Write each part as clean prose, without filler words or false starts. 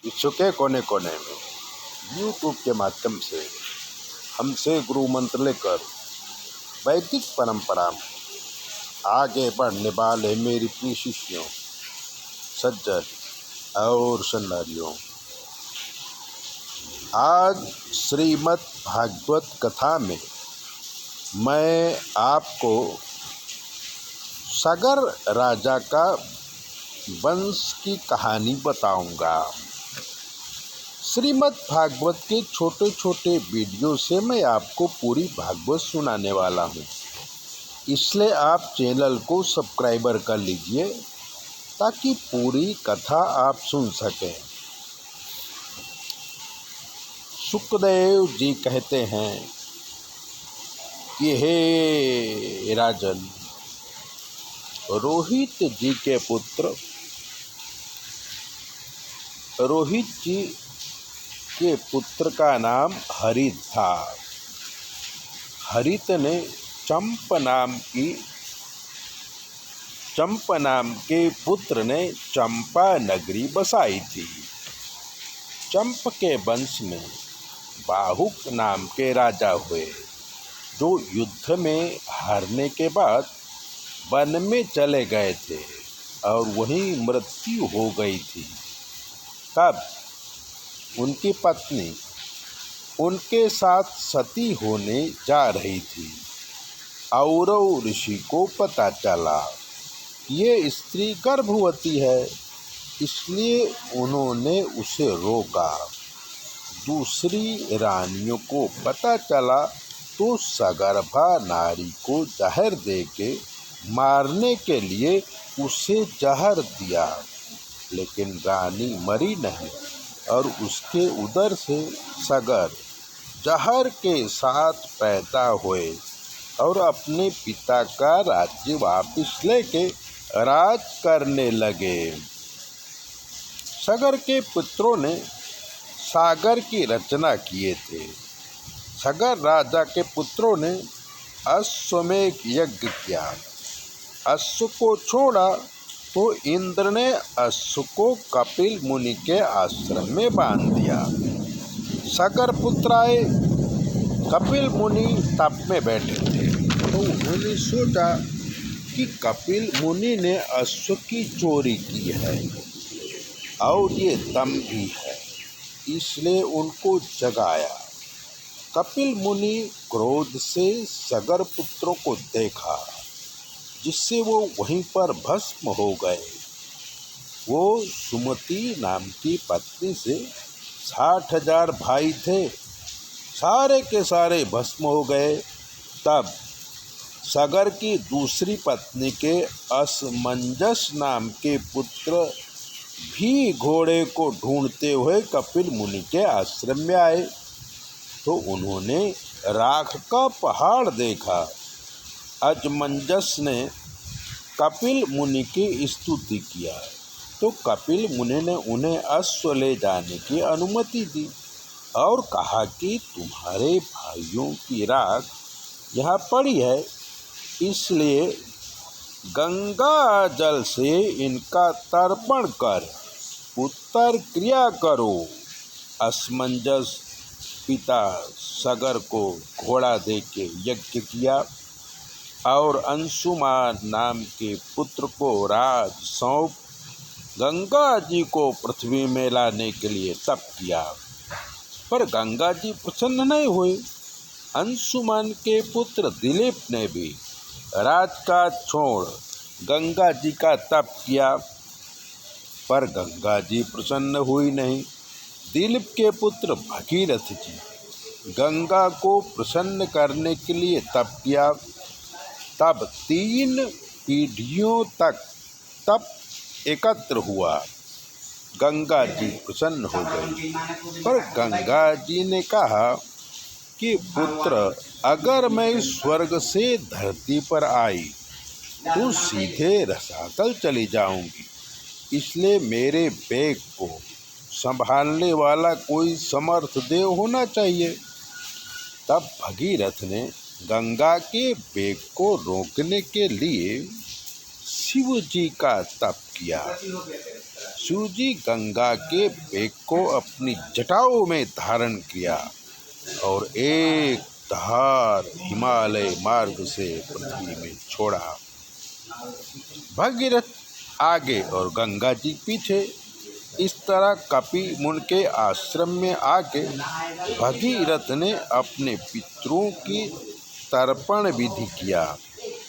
विश्व के कोने कोने में यूट्यूब के माध्यम से हमसे गुरु मंत्र लेकर वैदिक परंपरा में आगे बढ़ने वाले मेरी प्रिय शिष्यों, सज्जन और सन्नारियों, आज श्रीमद् भागवत कथा में मैं आपको सगर राजा का वंश की कहानी बताऊंगा। श्रीमद् भागवत के छोटे छोटे वीडियो से मैं आपको पूरी भागवत सुनाने वाला हूं, इसलिए आप चैनल को सब्सक्राइबर कर लीजिए ताकि पूरी कथा आप सुन सकें। सुखदेव जी कहते हैं कि हे राजन, रोहित जी के पुत्र रोहित जी के पुत्र का नाम हरित था। हरित ने चंप नाम के पुत्र ने चंपा नगरी बसाई थी। चंप के वंश में बाहुक नाम के राजा हुए, जो युद्ध में हारने के बाद वन में चले गए थे और वहीं मृत्यु हो गई थी। तब उनकी पत्नी उनके साथ सती होने जा रही थी। औरव ऋषि को पता चला ये स्त्री गर्भवती है, इसलिए उन्होंने उसे रोका। दूसरी रानियों को पता चला तो सगर्भा नारी को जहर देके मारने के लिए उसे जहर दिया, लेकिन रानी मरी नहीं और उसके उदर से सगर जहर के साथ पैदा हुए और अपने पिता का राज्य वापस लेके राज करने लगे। सगर के पुत्रों ने सागर की रचना किए थे। सगर राजा के पुत्रों ने अश्वमेध यज्ञ किया। अश्व को छोड़ा तो इंद्र ने अश्व को कपिल मुनि के आश्रम में बांध दिया। सगर पुत्र आए। कपिल मुनि तप में बैठे थे तो उन्होंने सोचा कि कपिल मुनि ने अश्व की चोरी की है और ये दंभी है, इसलिए उनको जगाया। कपिल मुनि क्रोध से सगर पुत्रों को देखा, जिससे वो वहीं पर भस्म हो गए। वो सुमति नाम की पत्नी से 60,000 भाई थे, सारे के सारे भस्म हो गए। तब सगर की दूसरी पत्नी के असमंजस नाम के पुत्र भी घोड़े को ढूंढते हुए कपिल मुनि के आश्रम में आए तो उन्होंने राख का पहाड़ देखा। असमंजस ने कपिल मुनि की स्तुति किया तो कपिल मुनि ने उन्हें अश्व ले जाने की अनुमति दी और कहा कि तुम्हारे भाइयों की राख यहाँ पड़ी है, इसलिए गंगा जल से इनका तर्पण कर उत्तर क्रिया करो। असमंजस पिता सगर को घोड़ा देके यज्ञ किया और अंशुमान नाम के पुत्र को राज सौंप गंगा जी को पृथ्वी में लाने के लिए तप किया, पर गंगा जी प्रसन्न नहीं हुए। अंशुमान के पुत्र दिलीप ने भी राजकाज छोड़ गंगा जी का तप किया, पर गंगा जी प्रसन्न हुई नहीं। दिलीप के पुत्र भगीरथ जी गंगा को प्रसन्न करने के लिए तप किया। तब 3 पीढ़ियों तक तप एकत्र हुआ। गंगा जी प्रसन्न हो गई, पर गंगा जी ने कहा कि पुत्र, अगर मैं स्वर्ग से धरती पर आई तो सीधे रसातल चली जाऊंगी, इसलिए मेरे बेग को संभालने वाला कोई समर्थ देव होना चाहिए। तब भगीरथ ने गंगा के वेग को रोकने के लिए शिव जी का तप किया। शिव जी गंगा के वेग को अपनी जटाओं में धारण किया और एक धार हिमालय मार्ग से पृथ्वी में छोड़ा। भगीरथ आगे और गंगा जी पीछे। इस तरह कपि मुनि के आश्रम में आके भगीरथ ने अपने पितरों की तर्पण विधि किया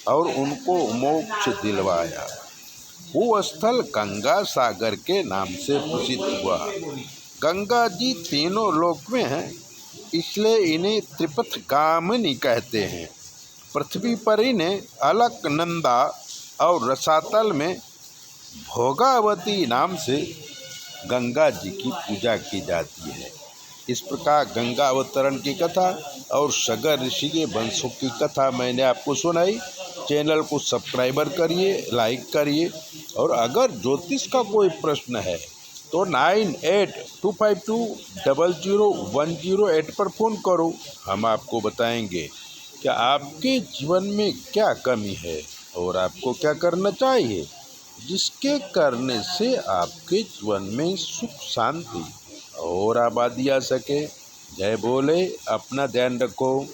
और उनको मोक्ष दिलवाया। वो स्थल गंगा सागर के नाम से प्रसिद्ध हुआ। गंगा जी तीनों लोक में हैं, इसलिए इन्हें त्रिपथगामिनी कहते हैं। पृथ्वी पर इन्हें अलकनंदा और रसातल में भोगावती नाम से गंगा जी की पूजा की जाती है। इस प्रकार गंगा अवतरण की कथा और सगर ऋषि के वंशों की कथा मैंने आपको सुनाई। चैनल को सब्सक्राइबर करिए, लाइक करिए और अगर ज्योतिष का कोई प्रश्न है तो 9825200108 पर फ़ोन करो। हम आपको बताएंगे कि आपके जीवन में क्या कमी है और आपको क्या करना चाहिए, जिसके करने से आपके जीवन में सुख शांति और आबादी आ सके। जय बोले, अपना ध्यान रखो।